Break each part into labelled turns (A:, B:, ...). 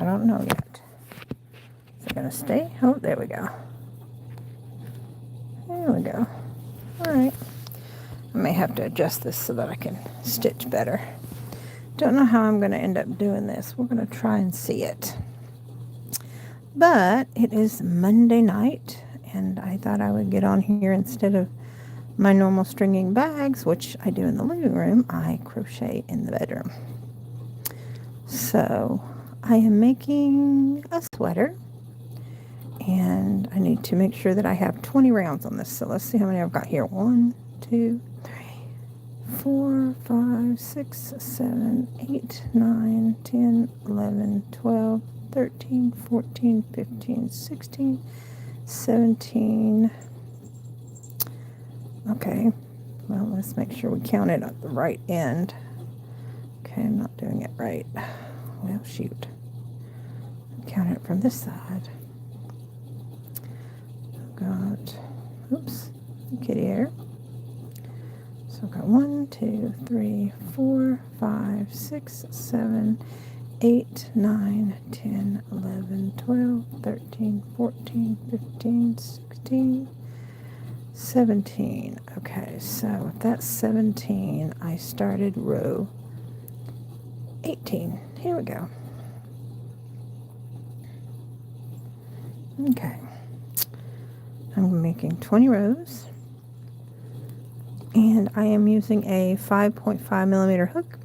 A: I don't know yet. Is it going to stay? Oh, there we go. There we go. All right. I may have to adjust this so that I can stitch better. Don't know how I'm going to end up doing this. We're going to try and see it. But it is Monday night, and I thought I would get on here instead of my normal stringing bags, which I do in the living room. I crochet in the bedroom. So I am making a sweater, and I need to make sure that I have 20 rounds on this. So let's see how many I've got here. 1, 2, 3, 4, 5, 6, 7, 8, 9, 10, 11, 12, 13, 14, 15, 16, 17. Okay, well, let's make sure we count it at the right end. Okay, I'm not doing it right. Well, shoot. Count it from this side. I've got, oops, kitty hair. So I've got 1, 2, 3, 4, 5, 6, 7, 8, 9, 10, 11, 12, 13, 14, 15, 16, 17. Okay, so if that's 17, I started row 18. Here we go. Okay. I'm making 20 rows. And I am using a 5.5 millimeter hook.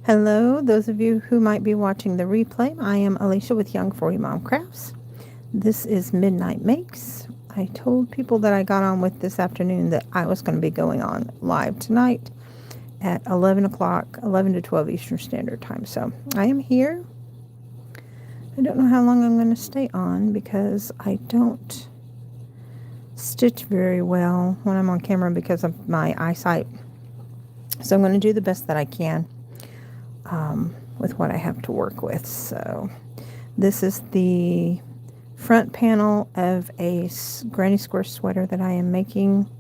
A: Hello, those of you who might be watching the replay. I am Alishia with Young 40 Mom Crafts. This is Midnight Makes. I told people that I got on with this afternoon that I was going to be going on live tonight at 11 o'clock, 11 to 12 Eastern Standard Time. So I am here. I don't know how long I'm going to stay on because I don't stitch very well when I'm on camera because of my eyesight. So I'm going to do the best that I can with what I have to work with. So this is the front panel of a granny square sweater that I am making,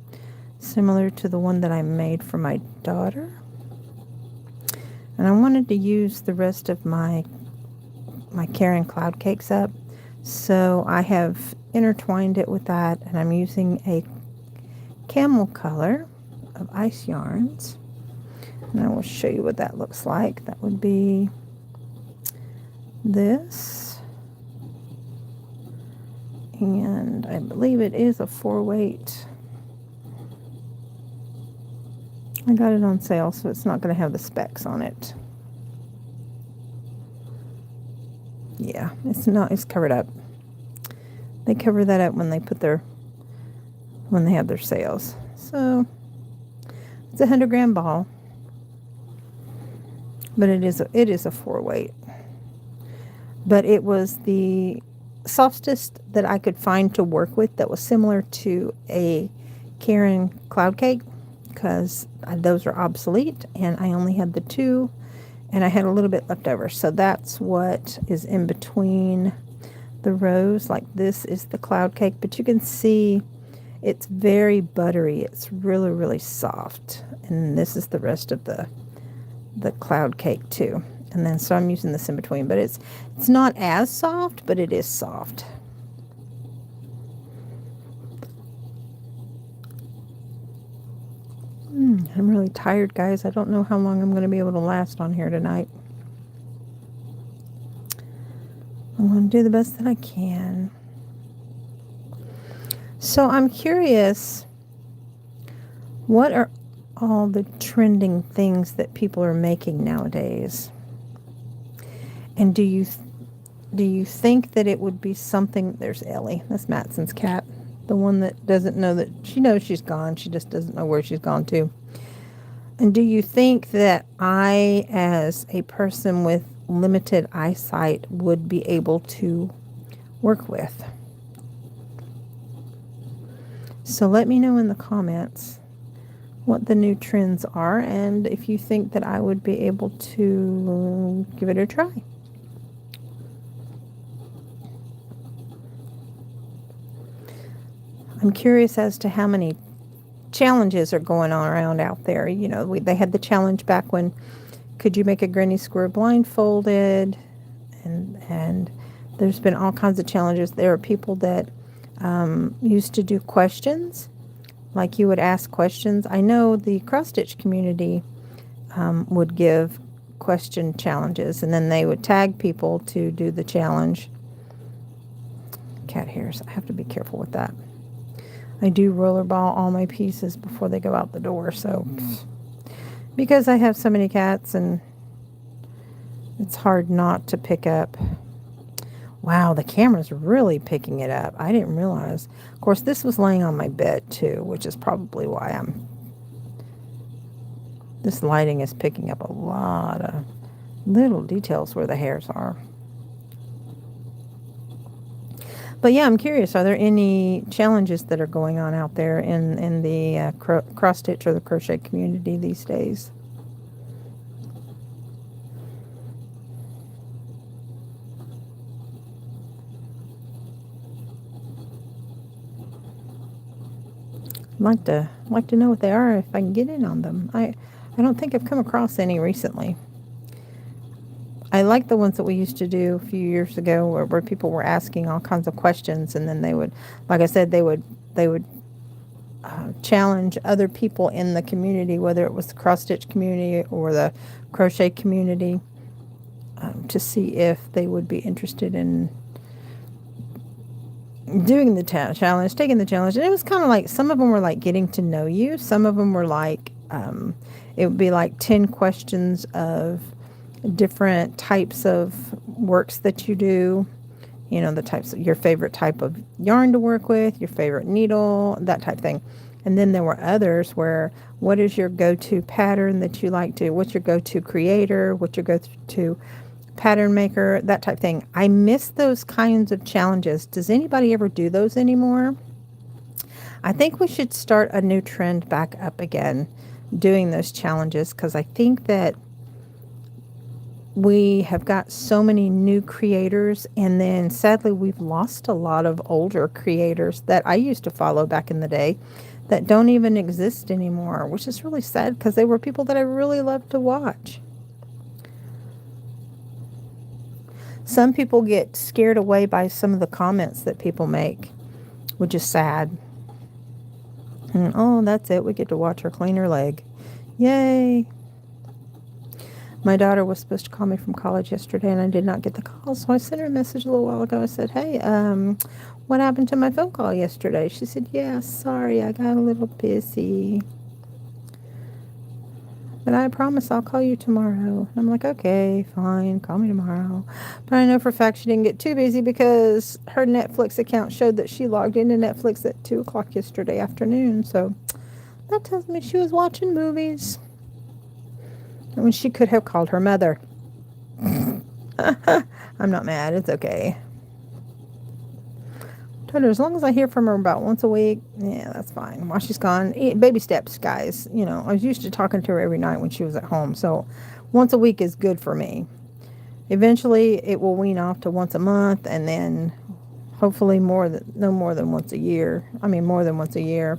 A: similar to the one that I made for my daughter. And I wanted to use the rest of my Karen cloud cakes up, so I have intertwined it with that, and I'm using a camel color of ice yarns, and I will show you what that looks like. That would be this, and I believe it is a 4-weight. I got it on sale, so it's not going to have the specs on it. Yeah, it's not, it's covered up. They cover that up when they have their sales. So it's a 100-gram ball, but it is a 4-weight. But it was the softest that I could find to work with that was similar to a Karen cloud cake, because those are obsolete and I only had the 2 and I had a little bit left over. So that's what is in between the rows. Like this is the cloud cake, but you can see it's very buttery. It's really, really soft. And this is the rest of the cloud cake too. And then so I'm using this in between, but it's not as soft, but it is soft. I'm really tired, guys. I don't know how long I'm going to be able to last on here tonight. I'm going to do the best that I can. So I'm curious, what are all the trending things that people are making nowadays? And do you think that it would be something? There's Ellie. That's Matson's cat. The one that doesn't know that she knows she's gone. She just doesn't know where she's gone to. And do you think that I, as a person with limited eyesight, would be able to work with? So let me know in the comments what the new trends are, and if you think that I would be able to give it a try. I'm curious as to how many challenges are going on around out there. You know, they had the challenge back when, could you make a granny square blindfolded? And And there's been all kinds of challenges. There are people that used to do questions, like you would ask questions. I know the cross-stitch community would give question challenges, and then they would tag people to do the challenge. Cat hairs. I have to be careful with that. I do rollerball all my pieces before they go out the door, so because I have so many cats, and it's hard not to pick up. Wow, the camera's really picking it up. I didn't realize. Of course, this was laying on my bed too, which is probably why this lighting is picking up a lot of little details where the hairs are. But yeah, I'm curious, are there any challenges that are going on out there in the cross-stitch or the crochet community these days? I'd like to know what they are if I can get in on them. I don't think I've come across any recently. I like the ones that we used to do a few years ago where people were asking all kinds of questions, and then they would, like I said, they would challenge other people in the community, whether it was the cross-stitch community or the crochet community, to see if they would be interested in doing the challenge, taking the challenge. And it was kind of like, some of them were like getting to know you. Some of them were like, it would be like 10 questions of different types of works that you do, you know, the types of your favorite type of yarn to work with, your favorite needle, that type of thing. And then there were others where, what is your go-to pattern that you like to, what's your go-to creator, what's your go-to pattern maker, that type of thing. I miss those kinds of challenges. Does anybody ever do those anymore? I think we should start a new trend back up again, doing those challenges, because I think that we have got so many new creators, and then sadly we've lost a lot of older creators that I used to follow back in the day that don't even exist anymore, which is really sad because they were people that I really loved to watch. Some people get scared away by some of the comments that people make, which is sad. And, oh, that's it. We get to watch her clean her leg. Yay! My daughter was supposed to call me from college yesterday, and I did not get the call, so I sent her a message a little while ago. I said, hey, what happened to my phone call yesterday? She said, yeah, sorry, I got a little busy. But I promise I'll call you tomorrow. And I'm like, okay, fine, call me tomorrow. But I know for a fact she didn't get too busy because her Netflix account showed that she logged into Netflix at 2 o'clock yesterday afternoon, so that tells me she was watching movies. When she could have called her mother. I'm not mad. It's okay. Told her as long as I hear from her about once a week, yeah, that's fine. While she's gone, baby steps, guys. You know, I was used to talking to her every night when she was at home, so once a week is good for me. Eventually, it will wean off to once a month, and then hopefully no more than once a year. I mean, more than once a year.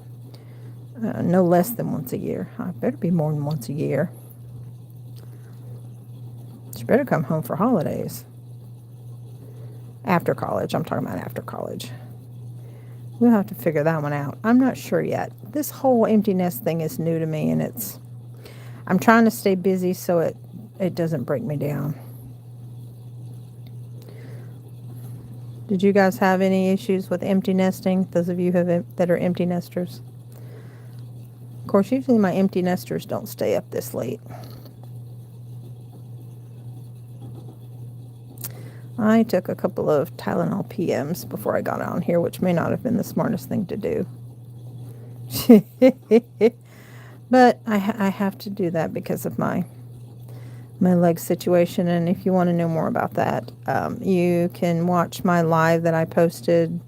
A: No less than once a year. I better be more than once a year. She better come home for holidays. After college. I'm talking about after college. We'll have to figure that one out. I'm not sure yet. This whole empty nest thing is new to me, and I'm trying to stay busy so it doesn't break me down. Did you guys have any issues with empty nesting? Those of you that are empty nesters. Of course, usually my empty nesters don't stay up this late. I took a couple of Tylenol PMs before I got on here, which may not have been the smartest thing to do. But I have to do that because of my leg situation. And if you want to know more about that, you can watch my live that I posted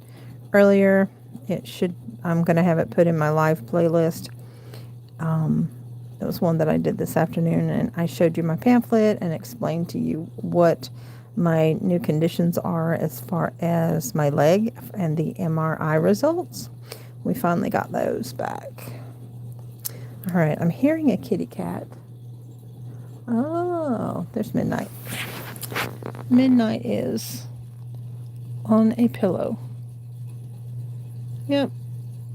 A: earlier. I'm going to have it put in my live playlist. It was one that I did this afternoon, and I showed you my pamphlet and explained to you what my new conditions are as far as my leg and the MRI results. We finally got those back. All right, I'm hearing a kitty cat. Oh, there's Midnight. Midnight is on a pillow. Yep,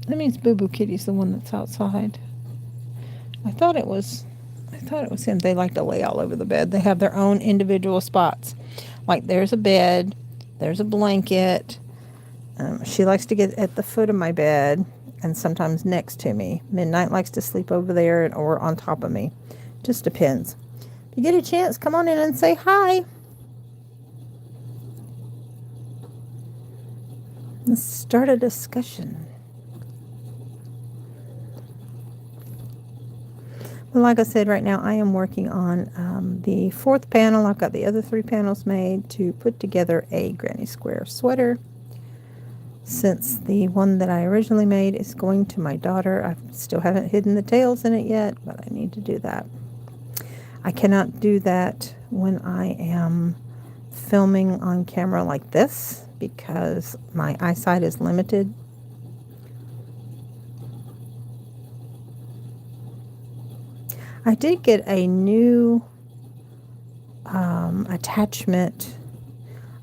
A: that means Boo Boo Kitty's the one that's outside. I thought it was him. They like to lay all over the bed. They have their own individual spots. Like there's a bed, there's a blanket. She likes to get at the foot of my bed and sometimes next to me. Midnight likes to sleep over there or on top of me. Just depends. If you get a chance, come on in and say hi. Let's start a discussion. Well, like I said, right now I am working on the 4th panel. I've got the other 3 panels made to put together a granny square sweater. Since the one that I originally made is going to my daughter, I still haven't hidden the tails in it yet, but I need to do that. I cannot do that when I am filming on camera like this because my eyesight is limited. I did get a new attachment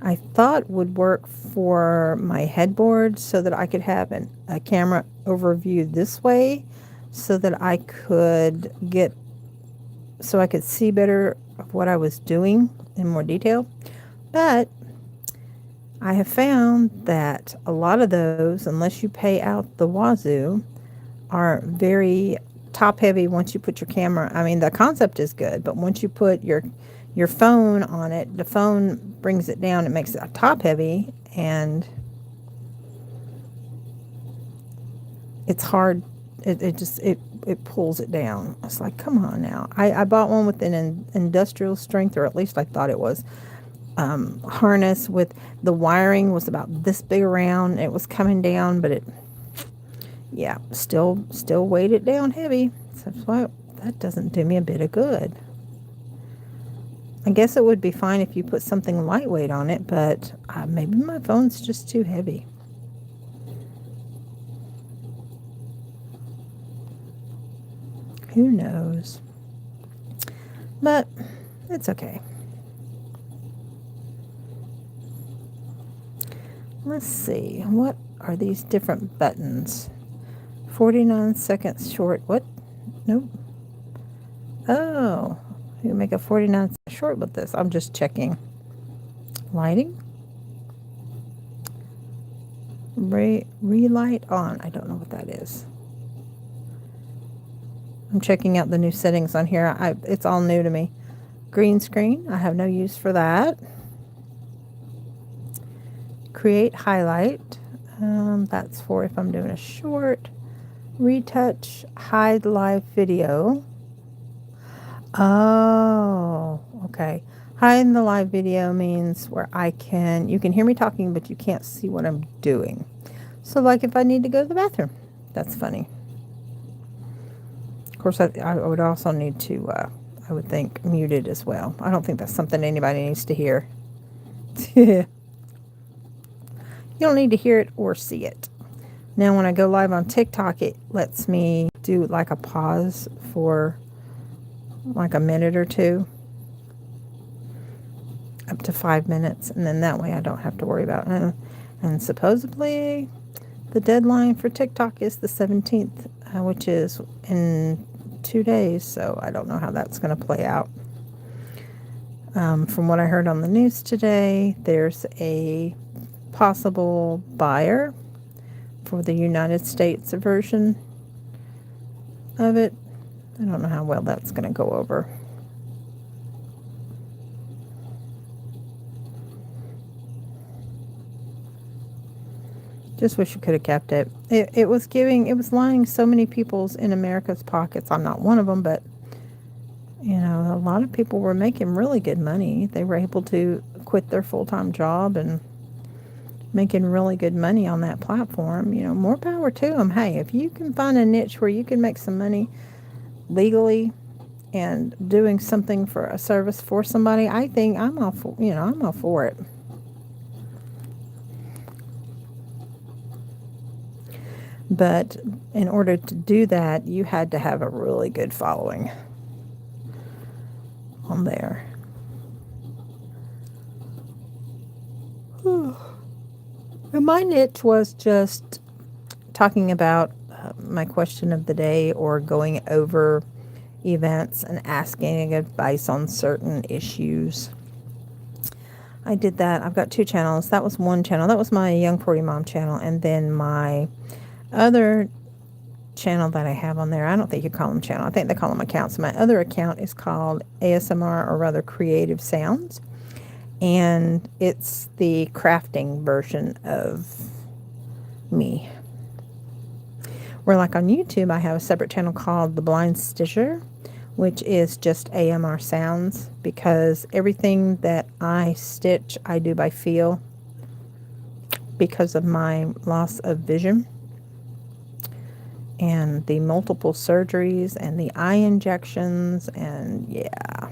A: I thought would work for my headboard so that I could have a camera overview this way so that I could see better of what I was doing in more detail. But I have found that a lot of those, unless you pay out the wazoo, are very top heavy once you put your camera. I mean, the concept is good, but once you put your phone on it, the phone brings it down. It makes it top heavy, and it's hard. It pulls it down. It's like, come on now. I bought one with an industrial strength, or at least I thought it was, harness with the wiring was about this big around. It was coming down, but yeah, still weighed it down heavy. So that's why that doesn't do me a bit of good. I guess it would be fine if you put something lightweight on it, but maybe my phone's just too heavy. Who knows? But it's okay. Let's see. What are these different buttons? 49 seconds short. What? Nope. Oh. You can make a 49 short with this. I'm just checking. Lighting. Relight on. I don't know what that is. I'm checking out the new settings on here. It's all new to me. Green screen. I have no use for that. Create highlight. That's for if I'm doing a short. Retouch. Hide live video. Oh, okay. Hiding the live video means where you can hear me talking, but you can't see what I'm doing. So like if I need to go to the bathroom, that's funny. Of course, I would also need to, I would think, mute it as well. I don't think that's something anybody needs to hear. You don't need to hear it or see it. Now, when I go live on TikTok, it lets me do like a pause for like a minute or two, up to 5 minutes, and then that way I don't have to worry about it. And supposedly the deadline for TikTok is the 17th, which is in 2 days, so I don't know how that's going to play out. From what I heard on the news today, there's a possible buyer for the United States version of it. I don't know how well that's going to go over. Just wish you could have kept it. It was lining so many people's in America's pockets. I'm not one of them, but you know, a lot of people were making really good money. They were able to quit their full-time job and making really good money on that platform. You know, more power to them. Hey, if you can find a niche where you can make some money legally and doing something for a service for somebody, I think I'm all for it. But in order to do that, you had to have a really good following on there. And my niche was just talking about my question of the day or going over events and asking advice on certain issues. I did that. I've got 2 channels. That was one channel. That was my Young 40 Mom channel. And then my other channel that I have on there, I don't think you call them channel. I think they call them accounts. My other account is called ASMR, or rather Creative Sounds. And it's the crafting version of me. Where like on YouTube, I have a separate channel called The Blind Stitcher, which is just AMR sounds, because everything that I stitch, I do by feel because of my loss of vision and the multiple surgeries and the eye injections, and yeah.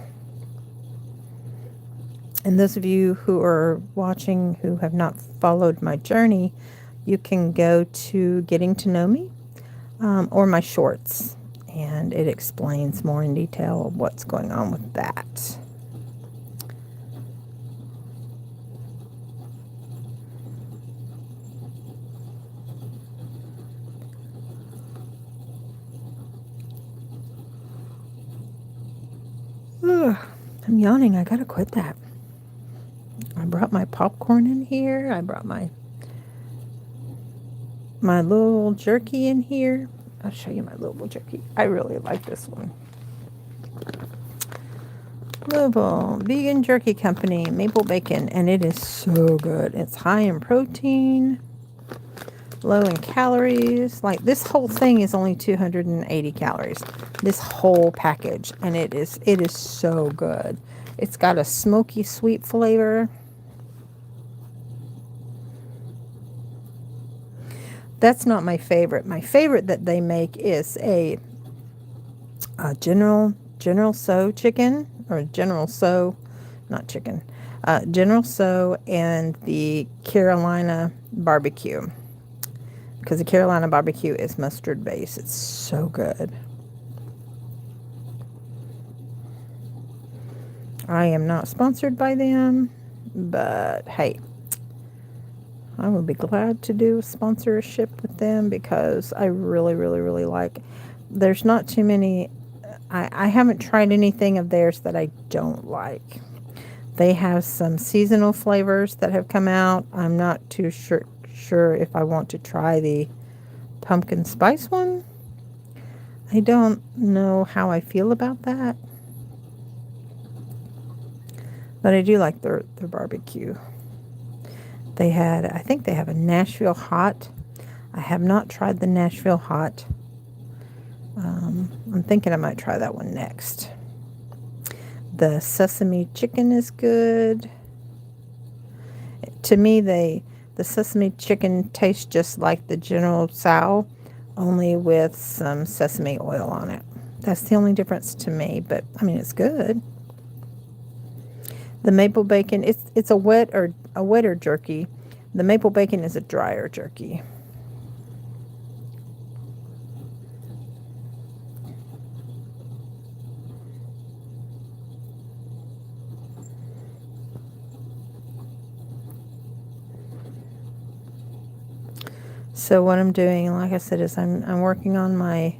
A: And those of you who are watching who have not followed my journey, you can go to Getting to Know Me or my shorts, and it explains more in detail what's going on with that. Ugh, I'm yawning. I gotta quit that. I brought my popcorn in here. I brought my little jerky in here. I'll show you my Louisville jerky. I really like this one. Louisville Vegan Jerky Company, maple bacon, and it is so good. It's high in protein, low in calories. Like, this whole thing is only 280 calories. This whole package, and it is so good. It's got a smoky sweet flavor. That's not my favorite. My favorite that they make is a General So chicken, or General So, not chicken, General So, and the Carolina barbecue, because the Carolina barbecue is mustard based. It's so good. I am not sponsored by them, but hey, I would be glad to do a sponsorship with them, because I really, really, really like. There's not too many. I haven't tried anything of theirs that I don't like. They have some seasonal flavors that have come out. I'm not too sure if I want to try the pumpkin spice one. I don't know how I feel about that. But I do like their barbecue. I think they have a Nashville hot. I have not tried the Nashville hot. I'm thinking I might try that one next. The sesame chicken is good. To me, the sesame chicken tastes just like the General Tso, only with some sesame oil on it. That's the only difference to me, but I mean, it's good. The maple bacon, it's a wetter jerky. The maple bacon is a drier jerky. So what I'm doing, like I said, is I'm working on my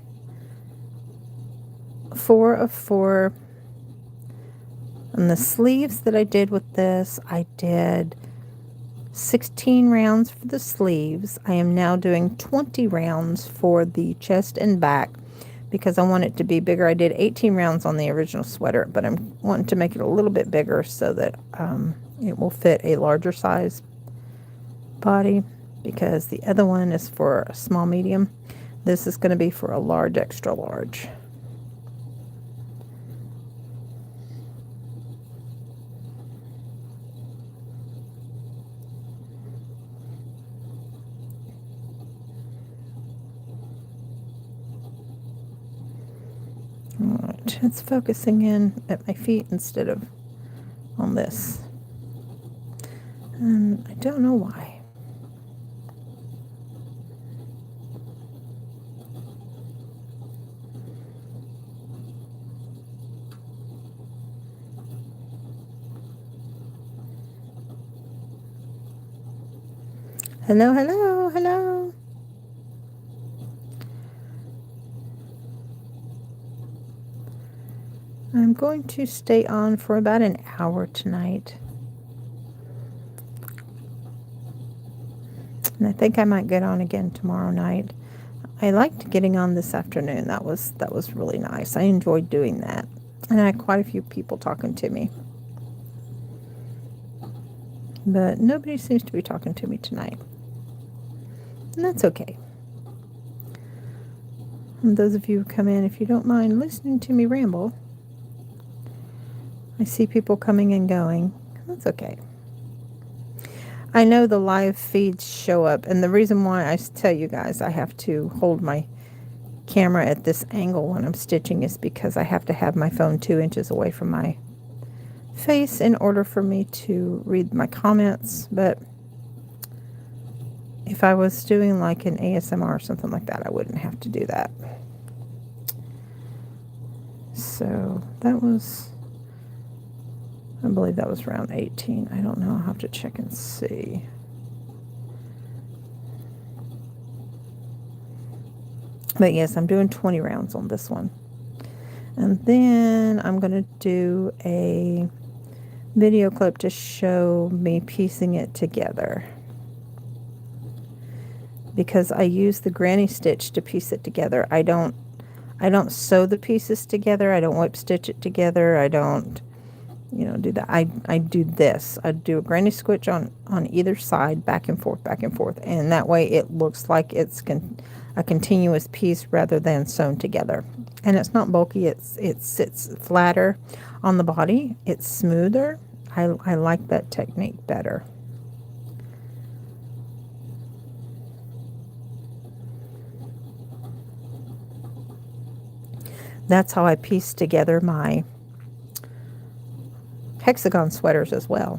A: 4 of 4. And the sleeves that I did with this, I did 16 rounds for the sleeves. I am now doing 20 rounds for the chest and back, because I want it to be bigger. I did 18 rounds on the original sweater, but I'm wanting to make it a little bit bigger so that it will fit a larger size body, because the other one is for a small medium. This is going to be for a large extra large. Alright, it's focusing in at my feet instead of on this. And I don't know why. Hello, hello, hello. I'm going to stay on for about an hour tonight. And I think I might get on again tomorrow night. I liked getting on this afternoon. That was really nice. I enjoyed doing that. And I had quite a few people talking to me. But nobody seems to be talking to me tonight. And that's okay. And those of you who come in, if you don't mind listening to me ramble, I see people coming and going. That's okay. I know the live feeds show up, and the reason why I tell you guys I have to hold my camera at this angle when I'm stitching is because I have to have my phone 2 inches away from my face in order for me to read my comments. But if I was doing like an ASMR or something like that, I wouldn't have to do that. So that was, I believe that was round 18. I don't know. I'll have to check and see. But yes, I'm doing 20 rounds on this one. And then I'm going to do a video clip to show me piecing it together. Because I use the granny stitch to piece it together. I don't sew the pieces together. I don't whip stitch it together. I don't, do that. I do this. I do a granny stitch on either side, back and forth, and that way it looks like it's a continuous piece rather than sewn together. And it's not bulky. It sits flatter on the body. It's smoother. I like that technique better. That's how I piece together my hexagon sweaters as well.